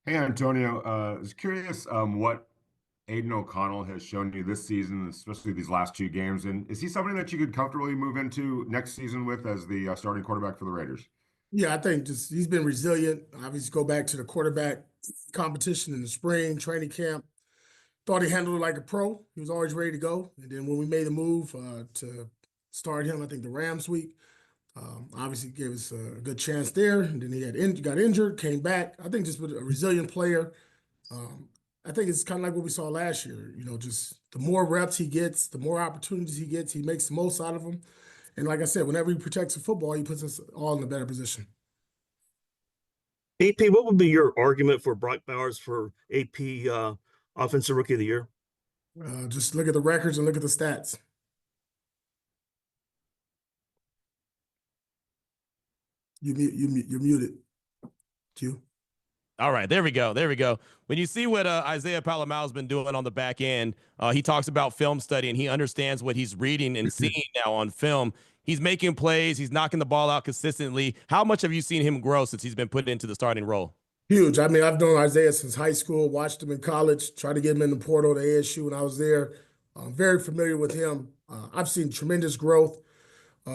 Hey Antonio, I was curious what Aiden O'Connell has shown you this season, especially these last two games, and is he somebody that you could comfortably move into next season with as the starting quarterback for the Raiders? Yeah, I think just he's been resilient. Obviously, go back to the quarterback competition in the spring training camp. Thought he handled it like a pro. He was always ready to go. And then when we made the move to start him, I think the Rams week, obviously gave us a good chance there. And then got injured, came back. I think just with a resilient player. Um, I think it's kind of like what we saw last year. Just the more reps he gets, the more opportunities he gets, he makes the most out of them. And like I said, whenever he protects the football, he puts us all in a better position. AP, what would be your argument for Brock Bowers for AP Offensive Rookie of the Year? Just look at the records and look at the stats. You're muted, Q. All right, there we go. There we go. When you see what Isaiah Palomalu's been doing on the back end, he talks about film study and he understands what he's reading and seeing now on film. He's making plays. He's knocking the ball out consistently. How much have you seen him grow since he's been put into the starting role? Huge. I mean, I've known Isaiah since high school, watched him in college, tried to get him in the portal to ASU when I was there. I'm very familiar with him. I've seen tremendous growth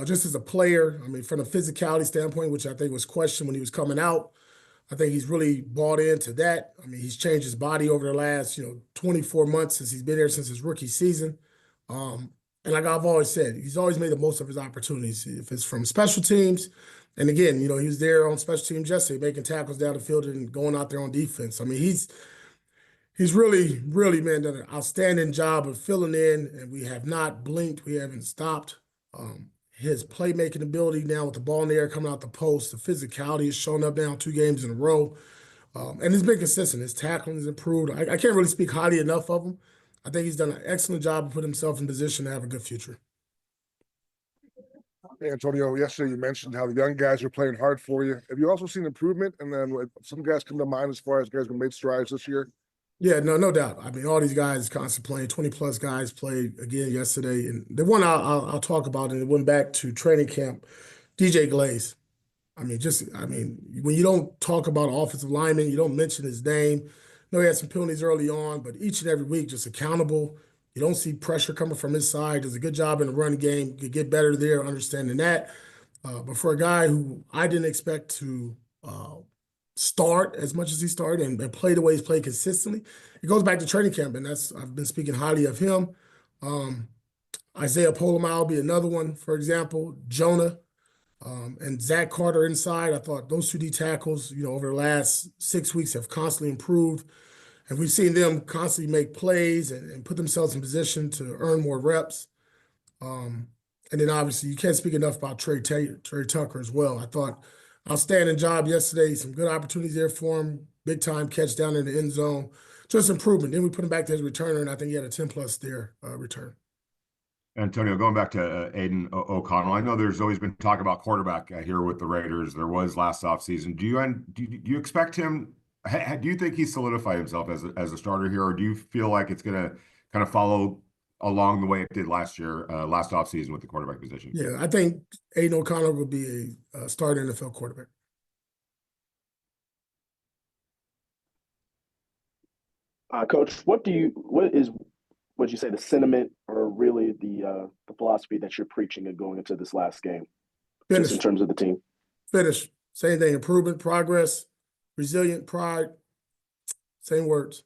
just as a player. I mean, from a physicality standpoint, which I think was questioned when he was coming out. I think he's really bought into that. I mean, he's changed his body over the last, 24 months since he's been there since his rookie season. And like I've always said, he's always made the most of his opportunities. If it's from special teams, and again, he was there on special teams yesterday, making tackles down the field and going out there on defense. I mean, he's really, really, man, done an outstanding job of filling in, and we have not blinked. We haven't stopped. His playmaking ability now with the ball in the air coming out the post, the physicality has shown up now 2 games in a row. And it's been consistent. His tackling has improved. I can't really speak highly enough of him. I think he's done an excellent job of putting himself in position to have a good future. Hey, Antonio, yesterday you mentioned how the young guys are playing hard for you. Have you also seen improvement? And then some guys come to mind as far as guys who made strides this year? Yeah, no doubt. I mean, all these guys constantly playing. 20-plus guys played again yesterday. And the one I'll talk about, and it went back to training camp, DJ Glaze. I mean, when you don't talk about offensive linemen, you don't mention his name. I know he had some penalties early on, but each and every week, just accountable. You don't see pressure coming from his side. Does a good job in the run game. Could get better there, understanding that. But for a guy who I didn't expect to start as much as he started and play the way he's played consistently, it goes back to training camp, and I've been speaking highly of him. Isaiah Polomalu will be another one, for example. Jonah. And Zach Carter inside, I thought those 2D tackles, over the last 6 weeks have constantly improved. And we've seen them constantly make plays and put themselves in position to earn more reps. And then obviously you can't speak enough about Trey Tucker as well. I thought outstanding job yesterday, some good opportunities there for him, big time catch down in the end zone, just improvement. Then we put him back to his returner, and I think he had a 10-plus there return. Antonio, going back to Aiden O'Connell, I know there's always been talk about quarterback here with the Raiders. There was last offseason. Do you expect him? Do you think he's solidified himself as a starter here, or do you feel like it's going to kind of follow along the way it did last year, last offseason with the quarterback position? Yeah, I think Aiden O'Connell will be a starter NFL quarterback. Coach, what would you say the sentiment or really the philosophy that you're preaching and going into this last game, just in terms of the team? Finish. Same thing. Improvement, progress, resilient, pride. Same words.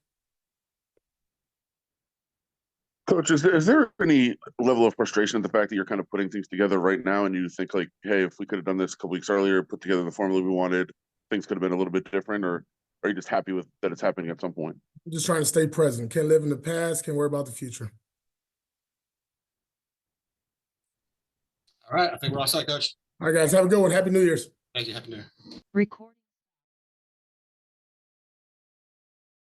Coach, is there any level of frustration at the fact that you're kind of putting things together right now and you think like, hey, if we could have done this a couple weeks earlier, put together the formula we wanted, things could have been a little bit different, or are you just happy with that it's happening at some point? I'm just trying to stay present. Can't live in the past, can't worry about the future. All right, I think we're all set, Coach. All right, guys, have a good one. Happy New Year's. Thank you. Happy New Year. Recording.